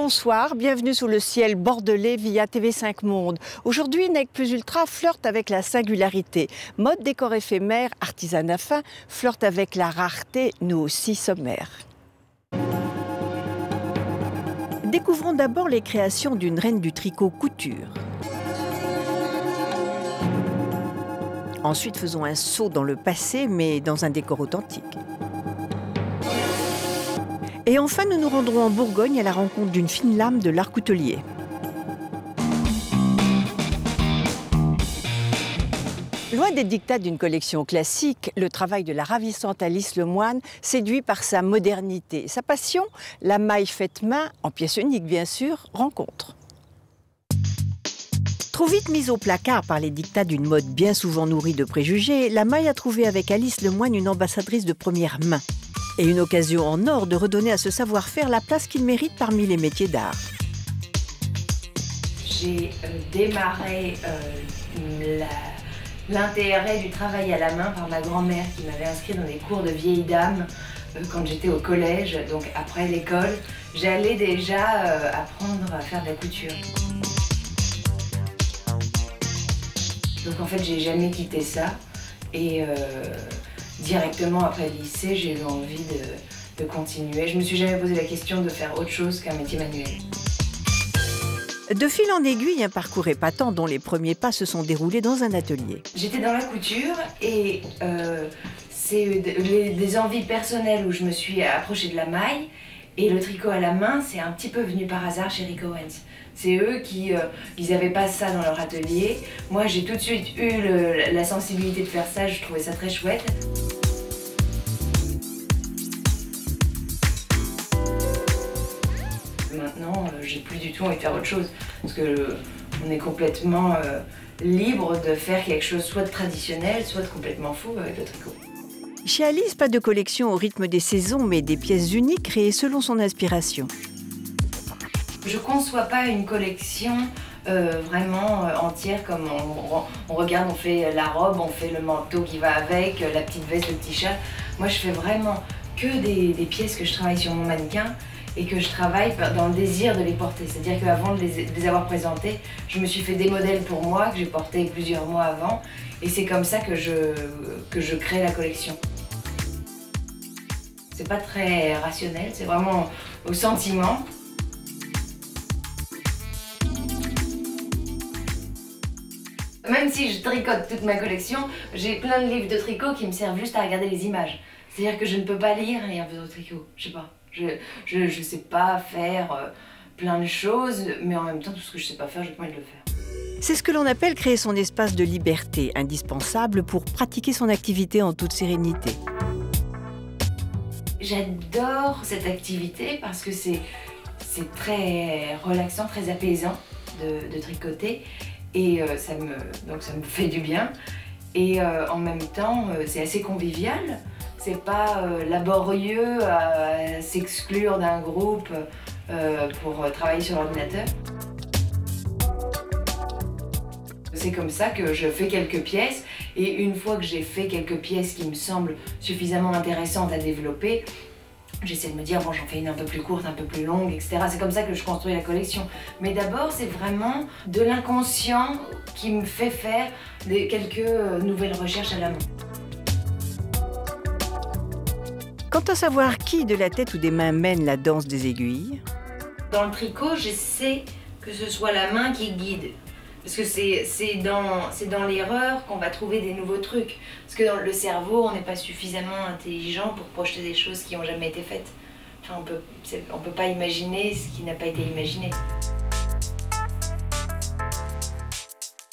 Bonsoir, bienvenue sous le ciel bordelais via TV5 Monde. Aujourd'hui, Nec Plus Ultra flirte avec la singularité. Mode, décor éphémère, artisanat fin, flirte avec la rareté, nous aussi sommaire. Découvrons d'abord les créations d'une reine du tricot couture. Ensuite, faisons un saut dans le passé, mais dans un décor authentique. Et enfin, nous nous rendrons en Bourgogne à la rencontre d'une fine lame de l'art coutelier. Loin des dictats d'une collection classique, le travail de la ravissante Alice Lemoine séduit par sa modernité. Sa passion, la maille faite main, en pièce unique bien sûr, rencontre. Trop vite mise au placard par les dictats d'une mode bien souvent nourrie de préjugés, la maille a trouvé avec Alice Lemoine une ambassadrice de première main. Et une occasion en or de redonner à ce savoir-faire la place qu'il mérite parmi les métiers d'art. J'ai démarré l'intérêt du travail à la main par ma grand-mère qui m'avait inscrit dans des cours de vieilles dames quand j'étais au collège, donc après l'école. J'allais déjà apprendre à faire de la couture. Donc en fait, j'ai jamais quitté ça et directement après le lycée, j'ai eu envie de continuer. Je me suis jamais posé la question de faire autre chose qu'un métier manuel. De fil en aiguille, un parcours épatant dont les premiers pas se sont déroulés dans un atelier. J'étais dans la couture et c'est des envies personnelles où je me suis approchée de la maille et le tricot à la main, c'est un petit peu venu par hasard chez Rick Owens. C'est eux qui ils n'avaient pas ça dans leur atelier. Moi, j'ai tout de suite eu la sensibilité de faire ça, je trouvais ça très chouette. Maintenant, j'ai plus du tout envie de faire autre chose, parce que on est complètement libre de faire quelque chose soit de traditionnel, soit de complètement fou avec le tricot. Chez Alice, pas de collection au rythme des saisons, mais des pièces uniques créées selon son inspiration. Je ne conçois pas une collection vraiment entière comme on regarde, on fait la robe, on fait le manteau qui va avec, la petite veste, le petit chat. Moi, je fais vraiment que des pièces que je travaille sur mon mannequin et que je travaille dans le désir de les porter. C'est-à-dire qu'avant de les avoir présentées, je me suis fait des modèles pour moi que j'ai portés plusieurs mois avant et c'est comme ça que je crée la collection. C'est pas très rationnel, c'est vraiment au sentiment. Même si je tricote toute ma collection, j'ai plein de livres de tricot qui me servent juste à regarder les images. C'est-à-dire que je ne peux pas lire un livre de tricot, je sais pas. Je sais pas faire plein de choses, mais en même temps, tout ce que je sais pas faire, j'ai pas envie de le faire. C'est ce que l'on appelle créer son espace de liberté, indispensable pour pratiquer son activité en toute sérénité. J'adore cette activité parce que c'est très relaxant, très apaisant de tricoter. Et ça me fait du bien. Et en même temps, c'est assez convivial. C'est pas laborieux à s'exclure d'un groupe pour travailler sur l'ordinateur. C'est comme ça que je fais quelques pièces. Et une fois que j'ai fait quelques pièces qui me semblent suffisamment intéressantes à développer, j'essaie de me dire, bon, j'en fais une un peu plus courte, un peu plus longue, etc. C'est comme ça que je construis la collection. Mais d'abord, c'est vraiment de l'inconscient qui me fait faire quelques nouvelles recherches à la main. Quant à savoir qui de la tête ou des mains mène la danse des aiguilles. Dans le tricot, j'essaie que ce soit la main qui guide. Parce que c'est dans l'erreur qu'on va trouver des nouveaux trucs. Parce que dans le cerveau, on n'est pas suffisamment intelligent pour projeter des choses qui n'ont jamais été faites. Enfin, on peut pas imaginer ce qui n'a pas été imaginé.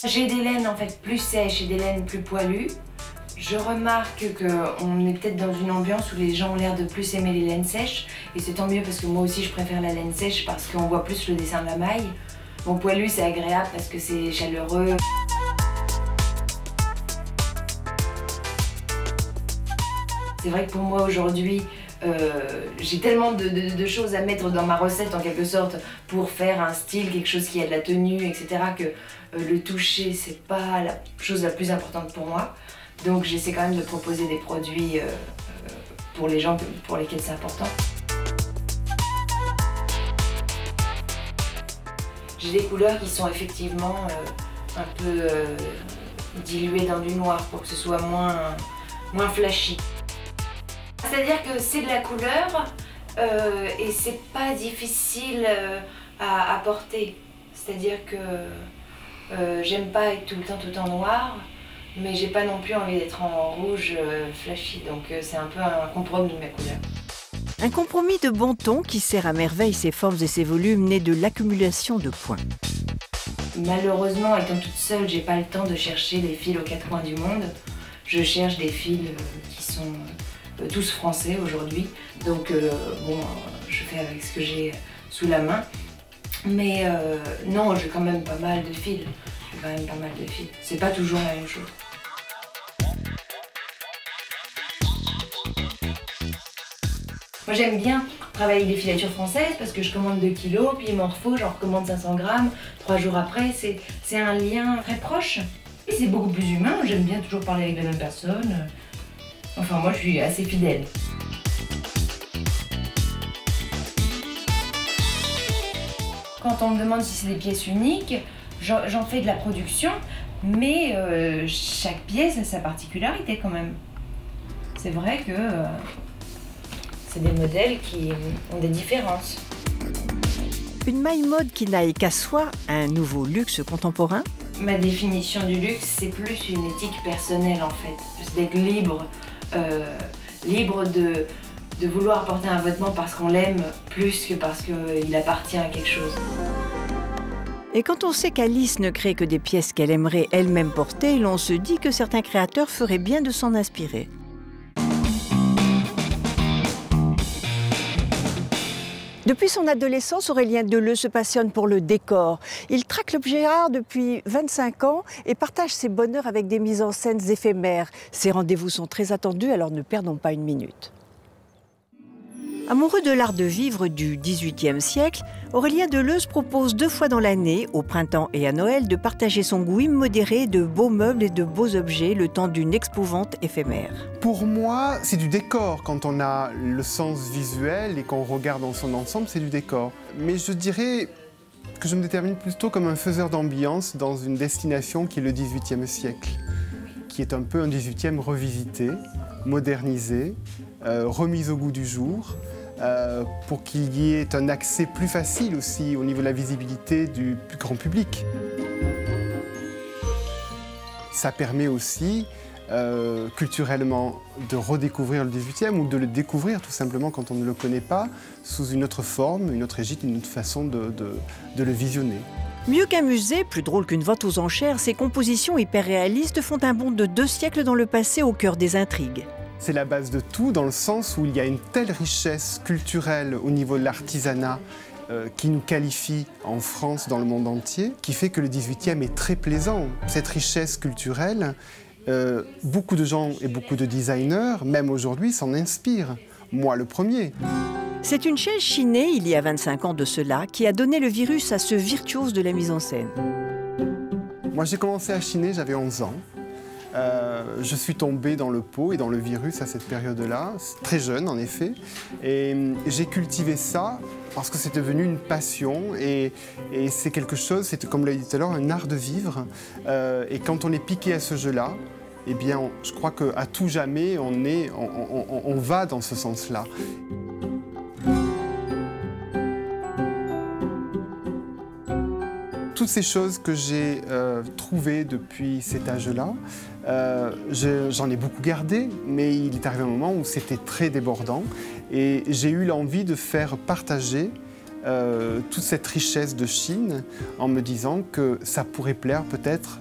J'ai des laines en fait plus sèches et des laines plus poilues. Je remarque qu'on est peut-être dans une ambiance où les gens ont l'air de plus aimer les laines sèches. Et c'est tant mieux parce que moi aussi je préfère la laine sèche parce qu'on voit plus le dessin de la maille. Mon poilu, c'est agréable parce que c'est chaleureux. C'est vrai que pour moi aujourd'hui, j'ai tellement de choses à mettre dans ma recette en quelque sorte pour faire un style, quelque chose qui a de la tenue, etc. que le toucher, c'est pas la chose la plus importante pour moi. Donc j'essaie quand même de proposer des produits pour les gens pour lesquels c'est important. j'ai des couleurs qui sont effectivement un peu diluées dans du noir pour que ce soit moins flashy. C'est-à-dire que c'est de la couleur et c'est pas difficile à porter. C'est-à-dire que j'aime pas être tout le temps noir, mais j'ai pas non plus envie d'être en rouge flashy, donc c'est un peu un compromis ma couleur. Un compromis de bon ton qui sert à merveille ses formes et ses volumes nés de l'accumulation de points. Malheureusement, étant toute seule, j'ai pas le temps de chercher des fils aux quatre coins du monde. Je cherche des fils qui sont tous français aujourd'hui, donc bon, je fais avec ce que j'ai sous la main. Mais non, j'ai quand même pas mal de fils. C'est pas toujours la même chose. Moi j'aime bien travailler avec des filatures françaises parce que je commande 2 kilos, puis il m'en refaut, j'en recommande 500 grammes, 3 jours après, c'est un lien très proche. Et c'est beaucoup plus humain, j'aime bien toujours parler avec la même personne. Enfin moi je suis assez fidèle. Quand on me demande si c'est des pièces uniques, j'en fais de la production, mais chaque pièce a sa particularité quand même. C'est vrai que c'est des modèles qui ont des différences. Une maille mode qui n'aille qu'à soi, un nouveau luxe contemporain. Ma définition du luxe, c'est plus une éthique personnelle en fait. C'est d'être libre, libre de vouloir porter un vêtement parce qu'on l'aime plus que parce qu'il appartient à quelque chose. Et quand on sait qu'Alice ne crée que des pièces qu'elle aimerait elle-même porter, l'on se dit que certains créateurs feraient bien de s'en inspirer. Depuis son adolescence, Aurélien Deleu se passionne pour le décor. Il traque l'objet art depuis 25 ans et partage ses bonheurs avec des mises en scène éphémères. Ses rendez-vous sont très attendus, alors ne perdons pas une minute. Amoureux de l'art de vivre du XVIIIe siècle, Aurélien Deleu propose 2 fois dans l'année, au printemps et à Noël, de partager son goût immodéré de beaux meubles et de beaux objets le temps d'une expo-vente éphémère. Pour moi, c'est du décor. Quand on a le sens visuel et qu'on regarde dans son ensemble, c'est du décor. Mais je dirais que je me détermine plutôt comme un faiseur d'ambiance dans une destination qui est le XVIIIe siècle, qui est un peu un XVIIIe revisité, modernisé, remis au goût du jour, pour qu'il y ait un accès plus facile aussi au niveau de la visibilité du plus grand public. Ça permet aussi culturellement de redécouvrir le XVIIIe ou de le découvrir tout simplement quand on ne le connaît pas, sous une autre forme, une autre égide, une autre façon de le visionner. Mieux qu'un musée, plus drôle qu'une vente aux enchères, ces compositions hyper réalistes font un bond de 2 siècles dans le passé au cœur des intrigues. C'est la base de tout, dans le sens où il y a une telle richesse culturelle au niveau de l'artisanat qui nous qualifie en France, dans le monde entier, qui fait que le XVIIIe est très plaisant. Cette richesse culturelle, beaucoup de gens et beaucoup de designers, même aujourd'hui, s'en inspirent. Moi, le premier. C'est une chaise chinée, il y a 25 ans de cela, qui a donné le virus à ce virtuose de la mise en scène. Moi, j'ai commencé à chiner, j'avais 11 ans. Je suis tombé dans le pot et dans le virus à cette période-là, très jeune en effet. Et j'ai cultivé ça parce que c'est devenu une passion et c'est quelque chose, c'est comme l'a dit tout à l'heure, un art de vivre. Et quand on est piqué à ce jeu-là, eh bien, je crois qu'à tout jamais, on va dans ce sens-là. Toutes ces choses que j'ai trouvées depuis cet âge-là, j'en ai beaucoup gardé, mais il est arrivé un moment où c'était très débordant et j'ai eu l'envie de faire partager toute cette richesse de Chine en me disant que ça pourrait plaire peut-être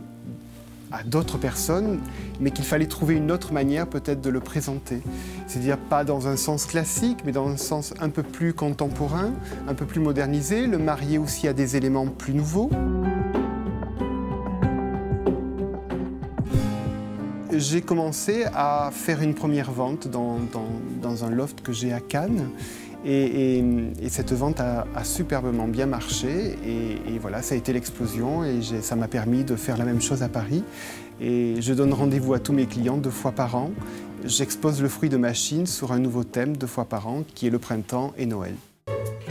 à d'autres personnes, mais qu'il fallait trouver une autre manière peut-être de le présenter. C'est-à-dire pas dans un sens classique, mais dans un sens un peu plus contemporain, un peu plus modernisé, le marier aussi à des éléments plus nouveaux. J'ai commencé à faire une première vente dans un loft que j'ai à Cannes. Et cette vente a superbement bien marché et voilà, ça a été l'explosion et ça m'a permis de faire la même chose à Paris. Et je donne rendez-vous à tous mes clients 2 fois par an. J'expose le fruit de ma Chine sur un nouveau thème 2 fois par an qui est le printemps et Noël.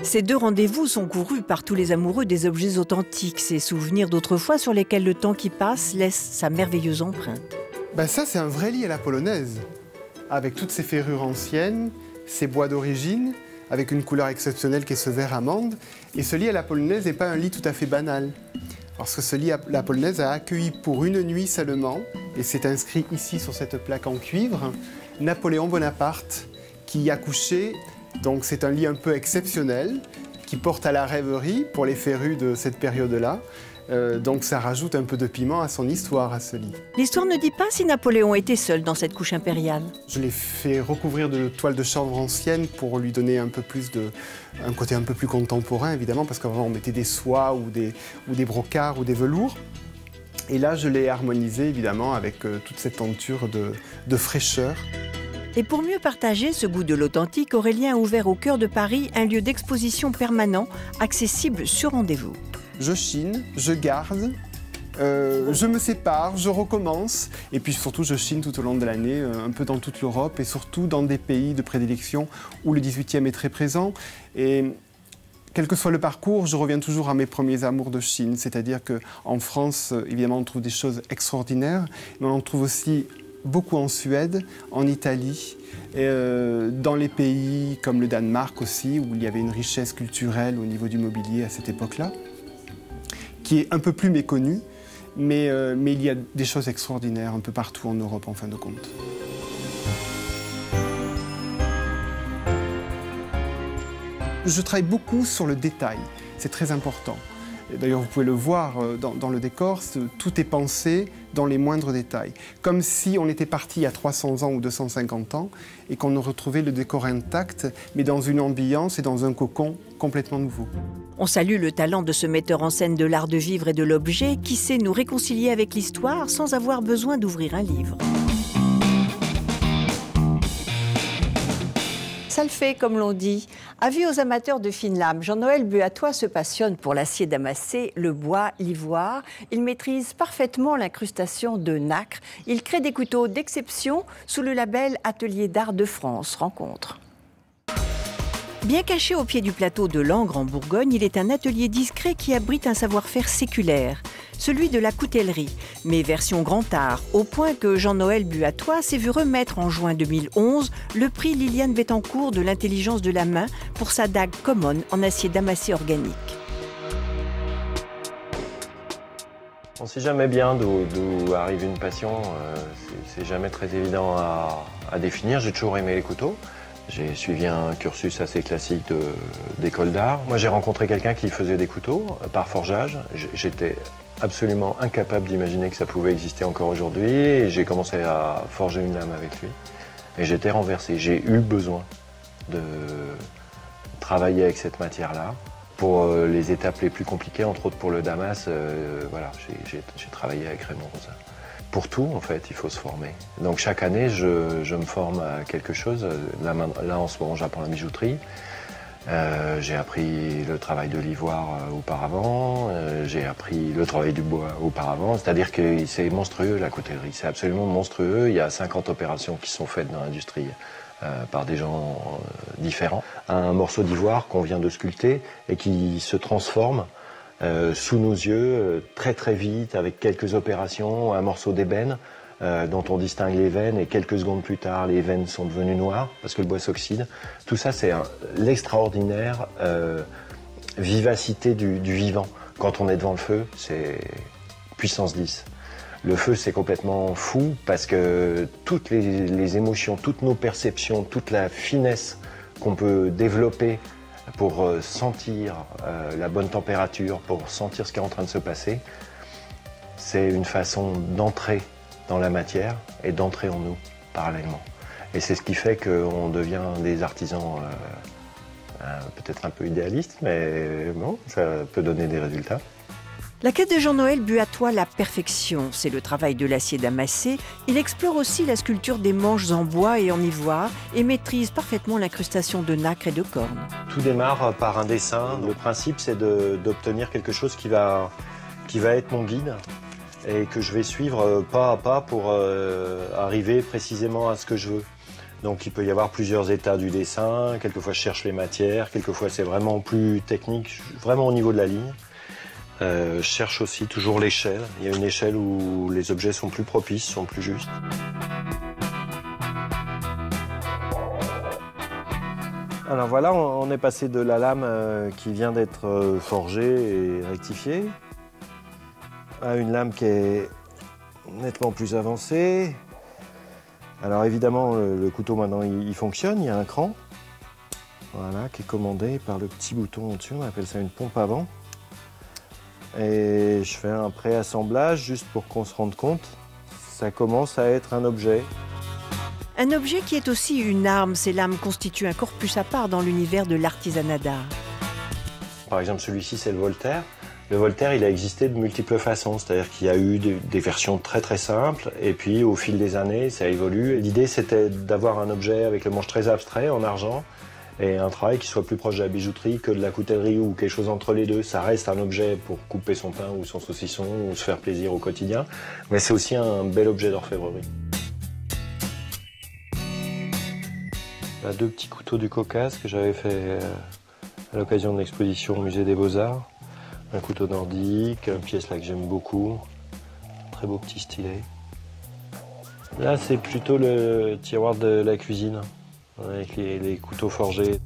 Ces deux rendez-vous sont courus par tous les amoureux des objets authentiques, ces souvenirs d'autrefois sur lesquels le temps qui passe laisse sa merveilleuse empreinte. Ça, c'est un vrai lit à la polonaise, avec toutes ces ferrures anciennes, ces bois d'origine, avec une couleur exceptionnelle qui est ce vert amande. Et ce lit à la polonaise n'est pas un lit tout à fait banal, parce que ce lit à la polonaise a accueilli pour une nuit seulement, et c'est inscrit ici sur cette plaque en cuivre, Napoléon Bonaparte, qui y a couché. Donc c'est un lit un peu exceptionnel, qui porte à la rêverie pour les férus de cette période-là. Donc ça rajoute un peu de piment à son histoire, à ce lit. L'histoire ne dit pas si Napoléon était seul dans cette couche impériale. Je l'ai fait recouvrir de toile de chanvre ancienne pour lui donner un côté un peu plus contemporain, évidemment, parce qu'avant on mettait des soies ou des brocarts ou des velours. Et là, je l'ai harmonisé, évidemment, avec toute cette tenture de fraîcheur. Et pour mieux partager ce goût de l'authentique, Aurélien a ouvert au cœur de Paris un lieu d'exposition permanent, accessible sur rendez-vous. Je chine, je garde, je me sépare, je recommence. Et puis surtout, je chine tout au long de l'année, un peu dans toute l'Europe et surtout dans des pays de prédilection où le 18e est très présent. Et quel que soit le parcours, je reviens toujours à mes premiers amours de Chine. C'est-à-dire qu'en France, évidemment, on trouve des choses extraordinaires, mais on en trouve aussi beaucoup en Suède, en Italie, et dans les pays comme le Danemark aussi, où il y avait une richesse culturelle au niveau du mobilier à cette époque-là, qui est un peu plus méconnue, mais il y a des choses extraordinaires un peu partout en Europe, en fin de compte. Je travaille beaucoup sur le détail, c'est très important. D'ailleurs, vous pouvez le voir dans le décor, tout est pensé dans les moindres détails. Comme si on était parti il y a 300 ans ou 250 ans et qu'on retrouvait le décor intact, mais dans une ambiance et dans un cocon complètement nouveau. On salue le talent de ce metteur en scène de l'art de vivre et de l'objet qui sait nous réconcilier avec l'histoire sans avoir besoin d'ouvrir un livre. Ça le fait, comme l'on dit. Avis aux amateurs de fines lames, Jean-Noël Buatois se passionne pour l'acier damassé, le bois, l'ivoire. Il maîtrise parfaitement l'incrustation de nacre. Il crée des couteaux d'exception sous le label Atelier d'Art de France. Rencontre. Bien caché au pied du plateau de Langres en Bourgogne, il est un atelier discret qui abrite un savoir-faire séculaire, celui de la coutellerie, mais version grand art, au point que Jean-Noël Buatois s'est vu remettre en juin 2011 le prix Liliane Bettencourt de l'intelligence de la main pour sa dague Common en acier damassé organique. On ne sait jamais bien d'où arrive une passion, c'est jamais très évident à définir. J'ai toujours aimé les couteaux. J'ai suivi un cursus assez classique d'école d'art. Moi, j'ai rencontré quelqu'un qui faisait des couteaux par forgeage. J'étais absolument incapable d'imaginer que ça pouvait exister encore aujourd'hui. Et j'ai commencé à forger une lame avec lui. Et j'étais renversé. J'ai eu besoin de travailler avec cette matière-là. Pour les étapes les plus compliquées, entre autres pour le damas, voilà, j'ai travaillé avec Raymond Rosa. Pour tout, en fait, il faut se former. Donc chaque année, je me forme à quelque chose. Là en ce moment, j'apprends la bijouterie. J'ai appris le travail de l'ivoire auparavant. J'ai appris le travail du bois auparavant. C'est-à-dire que c'est monstrueux, la coutellerie. C'est absolument monstrueux. Il y a 50 opérations qui sont faites dans l'industrie par des gens différents. Un morceau d'ivoire qu'on vient de sculpter et qui se transforme sous nos yeux, très très vite, avec quelques opérations, un morceau d'ébène dont on distingue les veines et quelques secondes plus tard, les veines sont devenues noires parce que le bois s'oxyde. Tout ça, c'est l'extraordinaire vivacité du vivant. Quand on est devant le feu, c'est puissance 10. Le feu, c'est complètement fou parce que toutes les émotions, toutes nos perceptions, toute la finesse qu'on peut développer pour sentir la bonne température, pour sentir ce qui est en train de se passer, c'est une façon d'entrer dans la matière et d'entrer en nous parallèlement. Et c'est ce qui fait qu'on devient des artisans peut-être un peu idéalistes, mais bon, ça peut donner des résultats. La quête de Jean-Noël Buatois, la perfection, c'est le travail de l'acier damassé. Il explore aussi la sculpture des manches en bois et en ivoire et maîtrise parfaitement l'incrustation de nacre et de cornes. Tout démarre par un dessin. Le principe, c'est d'obtenir quelque chose qui va être mon guide et que je vais suivre pas à pas pour arriver précisément à ce que je veux. Donc il peut y avoir plusieurs états du dessin, quelquefois je cherche les matières, quelquefois c'est vraiment plus technique, vraiment au niveau de la ligne. Je cherche aussi toujours l'échelle. Il y a une échelle où les objets sont plus propices, sont plus justes. Alors voilà, on est passé de la lame qui vient d'être forgée et rectifiée à une lame qui est nettement plus avancée. Alors évidemment, le couteau maintenant il fonctionne, il y a un cran, voilà, qui est commandé par le petit bouton au-dessus, on appelle ça une pompe à vent. Et je fais un préassemblage juste pour qu'on se rende compte, ça commence à être un objet. Un objet qui est aussi une arme, ces lames constituent un corpus à part dans l'univers de l'artisanat d'art. Par exemple, celui-ci, c'est le Voltaire. Le Voltaire, il a existé de multiples façons, c'est-à-dire qu'il y a eu des versions très très simples, et puis au fil des années, ça évolue. L'idée, c'était d'avoir un objet avec le manche très abstrait, en argent, et un travail qui soit plus proche de la bijouterie que de la coutellerie ou quelque chose entre les deux. Ça reste un objet pour couper son pain ou son saucisson ou se faire plaisir au quotidien, mais c'est aussi un bel objet d'orfèvrerie. Là, 2 petits couteaux du Caucase que j'avais fait à l'occasion de l'exposition au musée des Beaux-Arts. Un couteau nordique, une pièce là que j'aime beaucoup, très beau petit stylet. Là, c'est plutôt le tiroir de la cuisine, avec les couteaux forgés.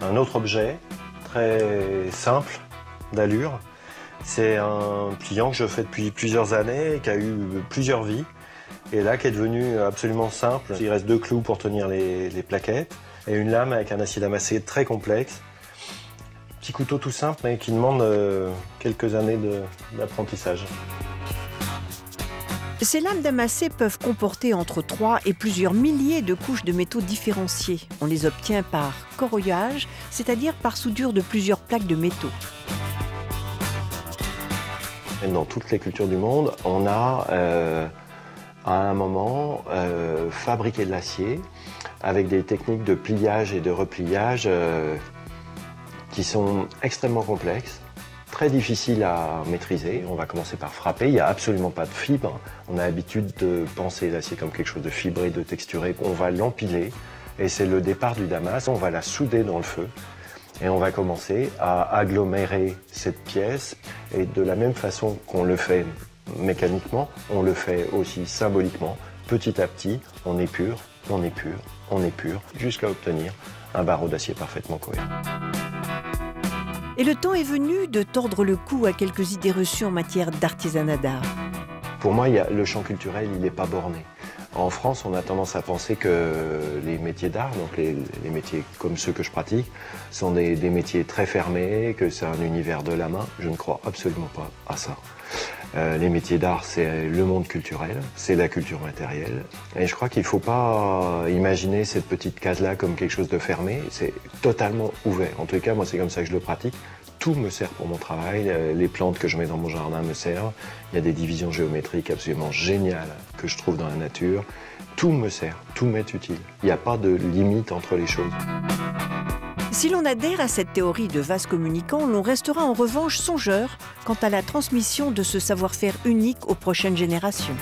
Un autre objet, très simple, d'allure, c'est un pliant que je fais depuis plusieurs années, qui a eu plusieurs vies, et là, qui est devenu absolument simple. Il reste 2 clous pour tenir les plaquettes, et une lame avec un acier damassé très complexe. Petit couteau tout simple, mais qui demande quelques années d'apprentissage. Ces lames damassées peuvent comporter entre 3 et plusieurs milliers de couches de métaux différenciés. On les obtient par corroyage, c'est-à-dire par soudure de plusieurs plaques de métaux. Dans toutes les cultures du monde, on a à un moment fabriqué de l'acier avec des techniques de pliage et de repliage qui sont extrêmement complexes, très difficiles à maîtriser. On va commencer par frapper, il n'y a absolument pas de fibre. On a l'habitude de penser l'acier comme quelque chose de fibré, de texturé. On va l'empiler et c'est le départ du damas. On va la souder dans le feu et on va commencer à agglomérer cette pièce. Et de la même façon qu'on le fait mécaniquement, on le fait aussi symboliquement. Petit à petit, on épure, on épure, on épure, jusqu'à obtenir un barreau d'acier parfaitement cohérent. Et le temps est venu de tordre le cou à quelques idées reçues en matière d'artisanat d'art. Pour moi, le champ culturel, il n'est pas borné. En France, on a tendance à penser que les métiers d'art, donc les métiers comme ceux que je pratique, sont des métiers très fermés, que c'est un univers de la main. Je ne crois absolument pas à ça. Les métiers d'art, c'est le monde culturel, c'est la culture matérielle. Et je crois qu'il ne faut pas imaginer cette petite case-là comme quelque chose de fermé. C'est totalement ouvert. En tout cas, moi, c'est comme ça que je le pratique. Tout me sert pour mon travail. Les plantes que je mets dans mon jardin me servent. Il y a des divisions géométriques absolument géniales que je trouve dans la nature. Tout me sert, tout m'est utile. Il n'y a pas de limite entre les choses. Si l'on adhère à cette théorie de vase communicant, l'on restera en revanche songeur quant à la transmission de ce savoir-faire unique aux prochaines générations.